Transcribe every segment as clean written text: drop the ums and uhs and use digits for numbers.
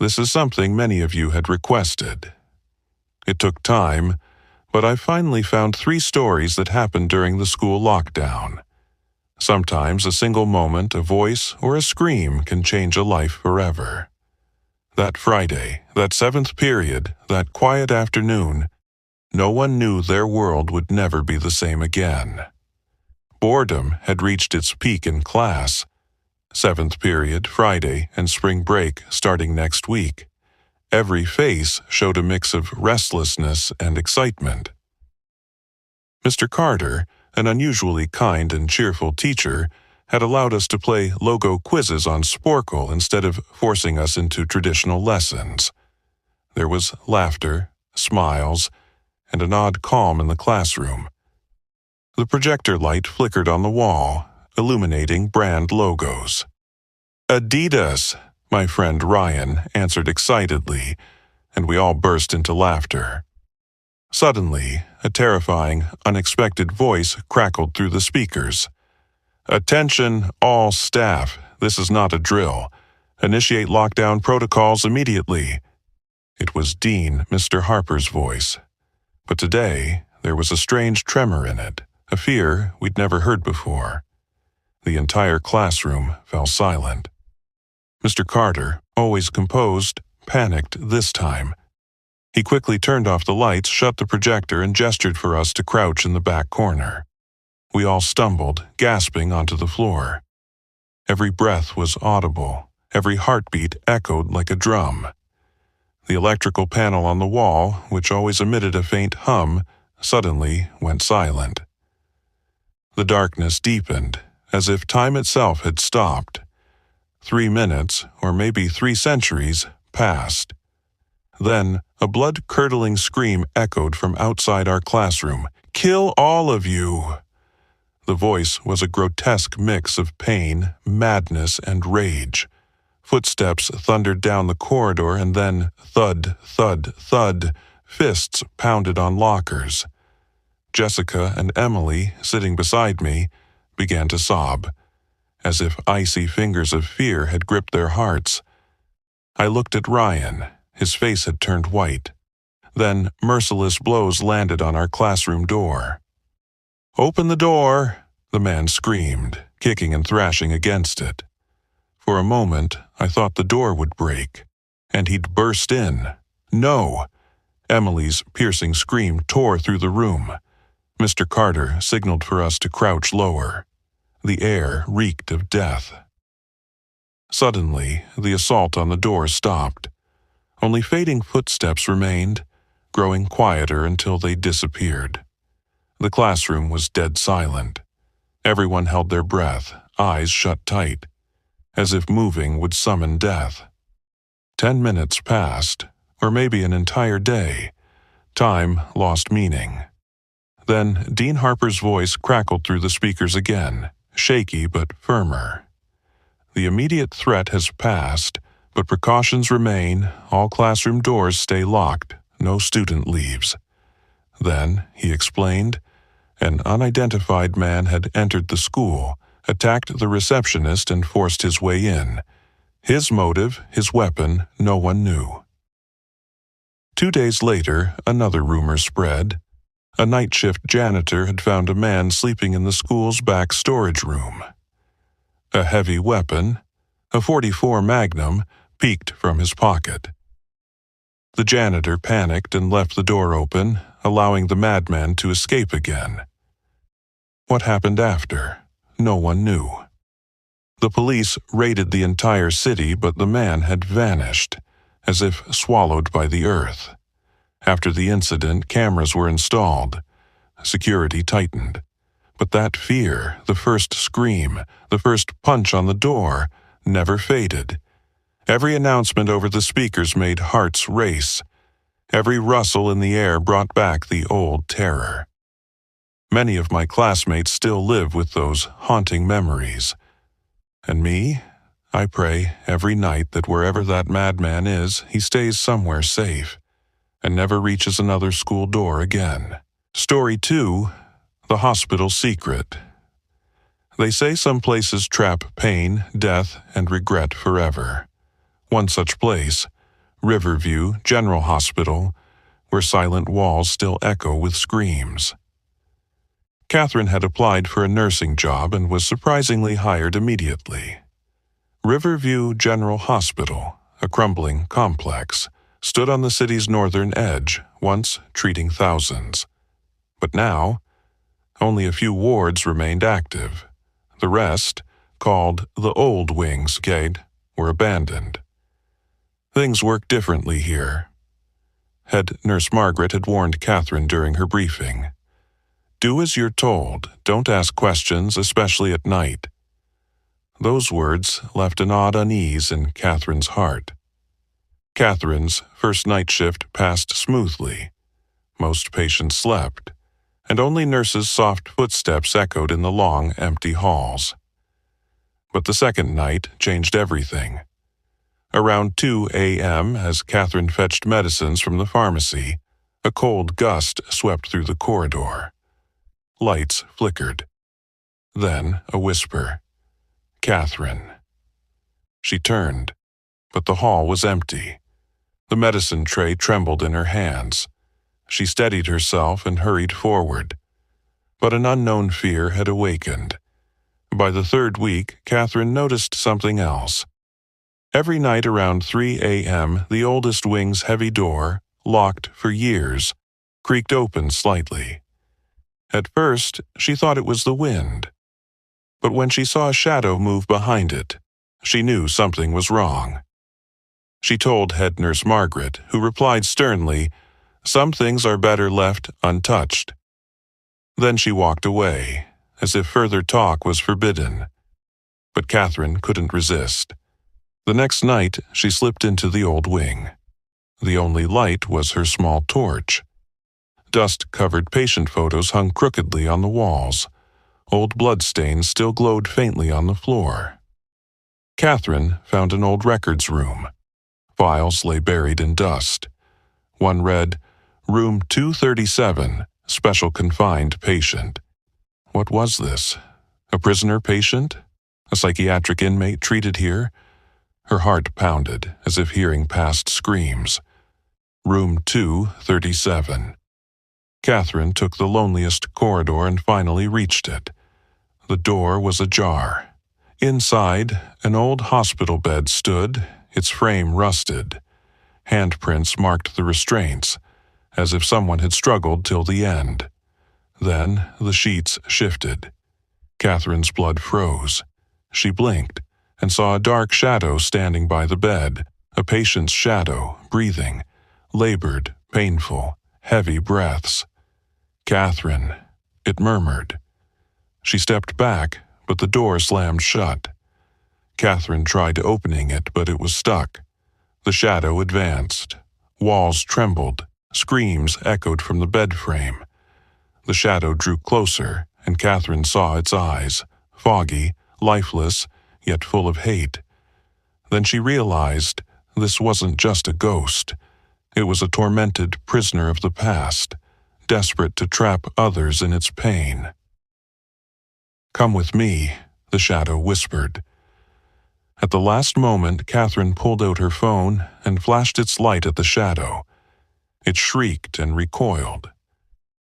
This is something many of you had requested. It took time, but I finally found 3 stories that happened during the school lockdown. Sometimes a single moment, a voice, or a scream can change a life forever. That Friday, that 7th period, that quiet afternoon, no one knew their world would never be the same again. Boredom had reached its peak in class. 7th period, Friday, and spring break starting next week. Every face showed a mix of restlessness and excitement. Mr. Carter, an unusually kind and cheerful teacher, had allowed us to play logo quizzes on Sporkle instead of forcing us into traditional lessons. There was laughter, smiles, and an odd calm in the classroom. The projector light flickered on the wall, illuminating brand logos. "Adidas," my friend Ryan answered excitedly, and we all burst into laughter. Suddenly, a terrifying, unexpected voice crackled through the speakers. "Attention, all staff. This is not a drill. Initiate lockdown protocols immediately." It was Dean Mr. Harper's voice. But today, there was a strange tremor in it, a fear we'd never heard before. The entire classroom fell silent. Mr. Carter, always composed, panicked this time. He quickly turned off the lights, shut the projector, and gestured for us to crouch in the back corner. We all stumbled, gasping onto the floor. Every breath was audible. Every heartbeat echoed like a drum. The electrical panel on the wall, which always emitted a faint hum, suddenly went silent. The darkness deepened, as if time itself had stopped. 3 minutes, or maybe 3 centuries, passed. Then, a blood-curdling scream echoed from outside our classroom. "Kill all of you!" The voice was a grotesque mix of pain, madness, and rage. Footsteps thundered down the corridor, and then thud, thud, thud, fists pounded on lockers. Jessica and Emily, sitting beside me, began to sob, as if icy fingers of fear had gripped their hearts. I looked at Ryan. His face had turned white. Then merciless blows landed on our classroom door. "Open the door!" the man screamed, kicking and thrashing against it. For a moment, I thought the door would break, and he'd burst in. No! Emily's piercing scream tore through the room. Mr. Carter signaled for us to crouch lower. The air reeked of death. Suddenly, the assault on the door stopped. Only fading footsteps remained, growing quieter until they disappeared. The classroom was dead silent. Everyone held their breath, eyes shut tight, as if moving would summon death. 10 minutes passed, or maybe an entire day. Time lost meaning. Then Dean Harper's voice crackled through the speakers again, shaky but firmer. "The immediate threat has passed, but precautions remain. All classroom doors stay locked. No student leaves." Then, he explained, an unidentified man had entered the school, attacked the receptionist, and forced his way in. His motive, his weapon, no one knew. 2 days later, another rumor spread. A night shift janitor had found a man sleeping in the school's back storage room. A heavy weapon, a .44 Magnum, peeked from his pocket. The janitor panicked and left the door open, allowing the madman to escape again. What happened after? No one knew. The police raided the entire city, but the man had vanished, as if swallowed by the earth. After the incident, cameras were installed. Security tightened. But that fear, the first scream, the first punch on the door, never faded. Every announcement over the speakers made hearts race. Every rustle in the air brought back the old terror. Many of my classmates still live with those haunting memories. And me? I pray every night that wherever that madman is, he stays somewhere safe and never reaches another school door again. Story 2, The Hospital Secret. They say some places trap pain, death, and regret forever. One such place, Riverview General Hospital, where silent walls still echo with screams. Catherine had applied for a nursing job and was surprisingly hired immediately. Riverview General Hospital, a crumbling complex, stood on the city's northern edge, once treating thousands. But now, only a few wards remained active. The rest, called the Old Wings Gate, were abandoned. Things worked differently here. Head Nurse Margaret had warned Catherine during her briefing. "Do as you're told. Don't ask questions, especially at night." Those words left an odd unease in Catherine's heart. Catherine's first night shift passed smoothly. Most patients slept, and only nurses' soft footsteps echoed in the long, empty halls. But the second night changed everything. Around 2 a.m., as Catherine fetched medicines from the pharmacy, a cold gust swept through the corridor. Lights flickered. Then a whisper. "Catherine." She turned, but the hall was empty. The medicine tray trembled in her hands. She steadied herself and hurried forward. But an unknown fear had awakened. By the third week, Catherine noticed something else. Every night around 3 a.m., the oldest wing's heavy door, locked for years, creaked open slightly. At first, she thought it was the wind. But when she saw a shadow move behind it, she knew something was wrong. She told Head Nurse Margaret, who replied sternly, "Some things are better left untouched." Then she walked away, as if further talk was forbidden. But Catherine couldn't resist. The next night, she slipped into the old wing. The only light was her small torch. Dust-covered patient photos hung crookedly on the walls. Old bloodstains still glowed faintly on the floor. Catherine found an old records room. Files lay buried in dust. One read, "Room 237, Special Confined Patient." What was this? A prisoner patient? A psychiatric inmate treated here? Her heart pounded, as if hearing past screams. Room 237. Catherine took the loneliest corridor and finally reached it. The door was ajar. Inside, an old hospital bed stood, its frame rusted. Handprints marked the restraints, as if someone had struggled till the end. Then the sheets shifted. Catherine's blood froze. She blinked and saw a dark shadow standing by the bed, a patient's shadow, breathing, labored, painful, heavy breaths. "Catherine," it murmured. She stepped back, but the door slammed shut. Catherine tried opening it, but it was stuck. The shadow advanced. Walls trembled. Screams echoed from the bed frame. The shadow drew closer, and Catherine saw its eyes, foggy, lifeless, yet full of hate. Then she realized this wasn't just a ghost. It was a tormented prisoner of the past, desperate to trap others in its pain. "Come with me," the shadow whispered. At the last moment, Catherine pulled out her phone and flashed its light at the shadow. It shrieked and recoiled.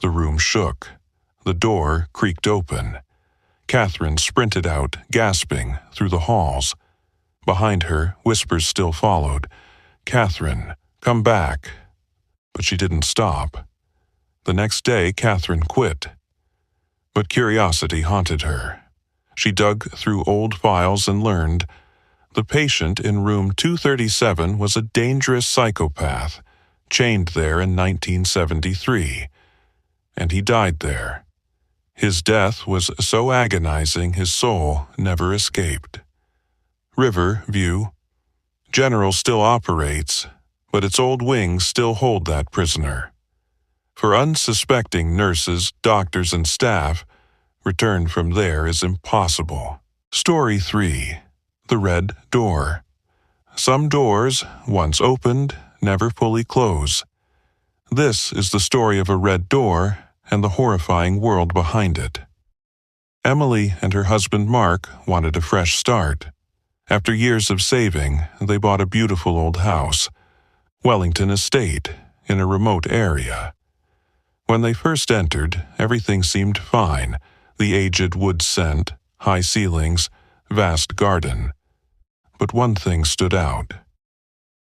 The room shook. The door creaked open. Catherine sprinted out, gasping, through the halls. Behind her, whispers still followed. "Catherine, come back." But she didn't stop. The next day, Catherine quit. But curiosity haunted her. She dug through old files and learned the patient in room 237 was a dangerous psychopath, chained there in 1973. And he died there. His death was so agonizing his soul never escaped. Riverview General still operates, but its old wings still hold that prisoner. For unsuspecting nurses, doctors, and staff, return from there is impossible. Story 3. The Red Door. Some doors, once opened, never fully close. This is the story of a red door and the horrifying world behind it. Emily and her husband Mark wanted a fresh start. After years of saving, they bought a beautiful old house. Wellington Estate, in a remote area. When they first entered, everything seemed fine: the aged wood scent, high ceilings, vast garden. But one thing stood out: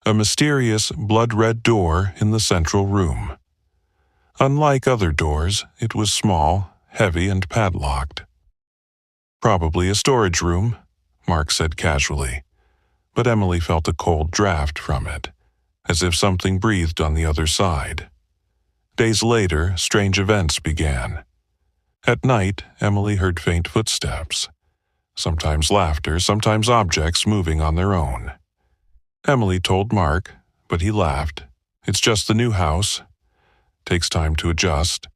a mysterious blood-red door in the central room. Unlike other doors, it was small, heavy, and padlocked. "Probably a storage room," Mark said casually, but Emily felt a cold draft from it, as if something breathed on the other side. Days later, strange events began. At night, Emily heard faint footsteps, sometimes laughter, sometimes objects moving on their own. Emily told Mark, but he laughed. "It's just the new house. Takes time to adjust."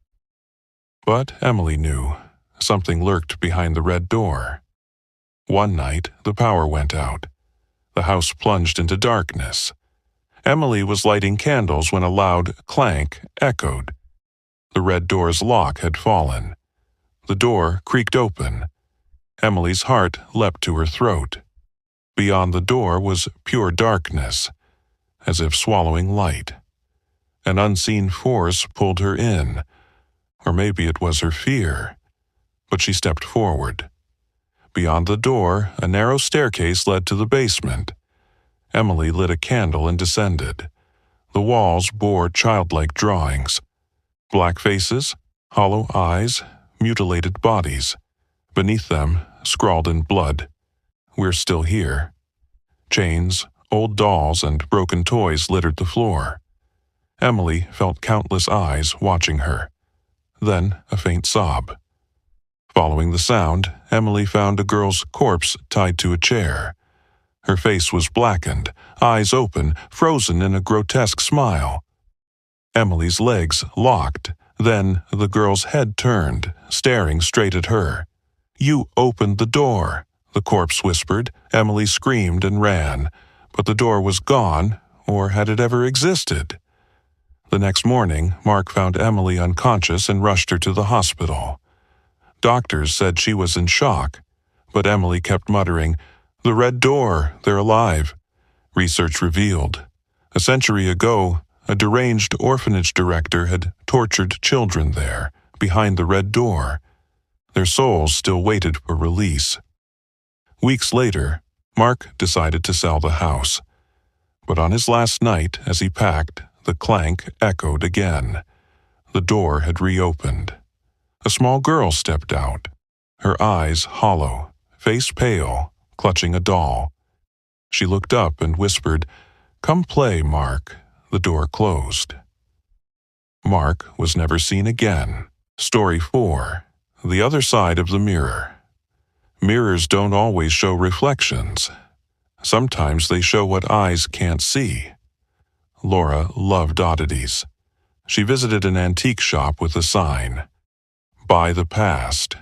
But Emily knew something lurked behind the red door. One night, the power went out. The house plunged into darkness. Emily was lighting candles when a loud clank echoed. The red door's lock had fallen. The door creaked open. Emily's heart leapt to her throat. Beyond the door was pure darkness, as if swallowing light. An unseen force pulled her in, or maybe it was her fear. But she stepped forward. Beyond the door, a narrow staircase led to the basement. Emily lit a candle and descended. The walls bore childlike drawings: black faces, hollow eyes, mutilated bodies. Beneath them, scrawled in blood, "We're still here." Chains, old dolls, and broken toys littered the floor. Emily felt countless eyes watching her. Then a faint sob. Following the sound, Emily found a girl's corpse tied to a chair. Her face was blackened, eyes open, frozen in a grotesque smile. Emily's legs locked. Then the girl's head turned, staring straight at her. "You opened the door," the corpse whispered. Emily screamed and ran, but the door was gone, or had it ever existed? The next morning, Mark found Emily unconscious and rushed her to the hospital. Doctors said she was in shock, but Emily kept muttering, "The red door, they're alive." Research revealed, a century ago, a deranged orphanage director had tortured children there, behind the red door. Their souls still waited for release. Weeks later, Mark decided to sell the house. But on his last night, as he packed, the clank echoed again. The door had reopened. A small girl stepped out, her eyes hollow, face pale, clutching a doll. She looked up and whispered, "Come play, Mark." The door closed. Mark was never seen again. Story 4. The Other Side of the Mirror. Mirrors don't always show reflections. Sometimes they show what eyes can't see. Laura loved oddities. She visited an antique shop with a sign, "Buy the Past."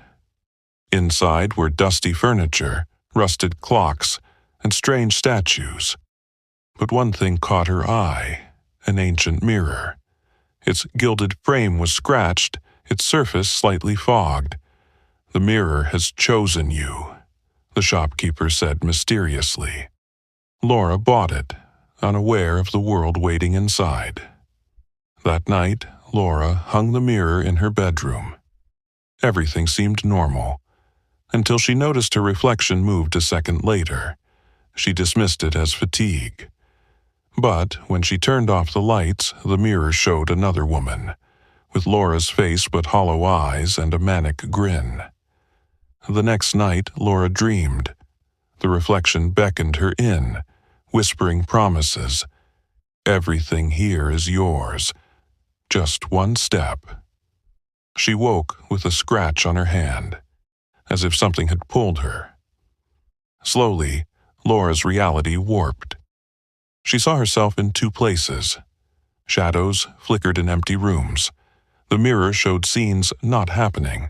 Inside were dusty furniture, rusted clocks, and strange statues. But one thing caught her eye: an ancient mirror. Its gilded frame was scratched, its surface slightly fogged. "The mirror has chosen you," the shopkeeper said mysteriously. Laura bought it, unaware of the world waiting inside. That night, Laura hung the mirror in her bedroom. Everything seemed normal, until she noticed her reflection moved a second later. She dismissed it as fatigue. But when she turned off the lights, the mirror showed another woman, with Laura's face but hollow eyes and a manic grin. The next night, Laura dreamed. The reflection beckoned her in, whispering promises. "Everything here is yours. Just one step." She woke with a scratch on her hand, as if something had pulled her. Slowly, Laura's reality warped. She saw herself in two places. Shadows flickered in empty rooms. The mirror showed scenes not happening: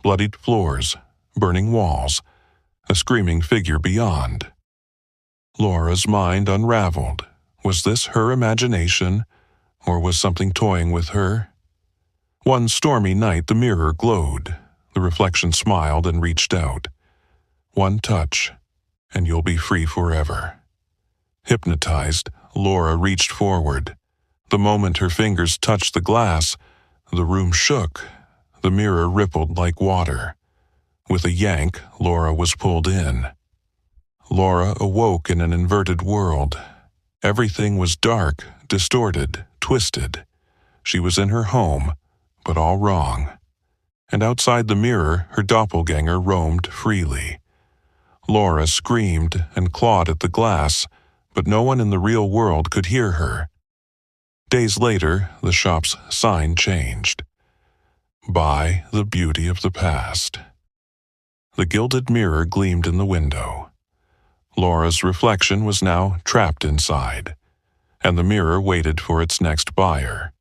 bloodied floors, burning walls, a screaming figure beyond. Laura's mind unraveled. Was this her imagination, or was something toying with her? One stormy night the mirror glowed. The reflection smiled and reached out. "One touch, and you'll be free forever." Hypnotized, Laura reached forward. The moment her fingers touched the glass, the room shook. The mirror rippled like water. With a yank, Laura was pulled in. Laura awoke in an inverted world. Everything was dark, distorted, twisted. She was in her home, but all wrong. And outside the mirror, her doppelganger roamed freely. Laura screamed and clawed at the glass, but no one in the real world could hear her. Days later, the shop's sign changed. Buy the beauty of the past. The gilded mirror gleamed in the window. Laura's reflection was now trapped inside, and the mirror waited for its next buyer.